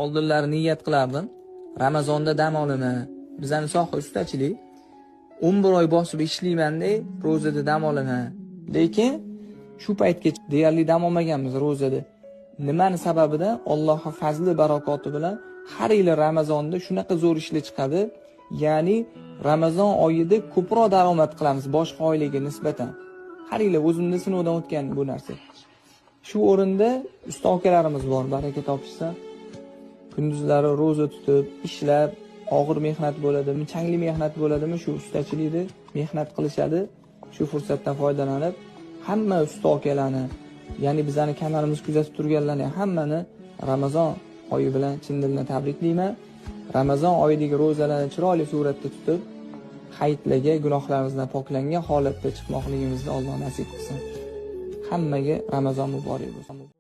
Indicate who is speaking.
Speaker 1: oldinlari niyat qilardim. Ramazonda dam olaman. Bizning soha ustachilik. 11 oy bosib ishlaymanda, ro'zada dam olaman. Lekin shu paytgacha deyarli dam olmaganmiz ro'zada. Nimani sababidan Allohning fazli barakoti bilan har yil Ramazonda shunaqa zo'r ishlar chiqadi. Ya'ni Ramazon oyida ko'proq daromad qilamiz boshqa oylarga nisbatan. Har yil o'zimda sinovdan o'tgan bu narsa. Shu o'rinda usta akalarimiz bor, baraka topishsa. Kunduzlari ro'za tutib, ishlab, og'ir mehnat bo'ladimi, changli mehnat bo'ladimi, shu ustachilikda mehnat qilishadi. Shu fursatdan foydalanib, hamma usta akalarni, ya'ni bizning kanalimizni kuzatib turganlarni hammani Ramazon oyi bilan chin dildan tabriklayman. Ramazon oyidagi ro'zalarni chiroyli suratda tutib, hayitlarga gunohlarimizdan poklangan holatda chiqmoqligimizni Alloh nasib qilsin. Hammaga Ramazon muborak bo'lsin.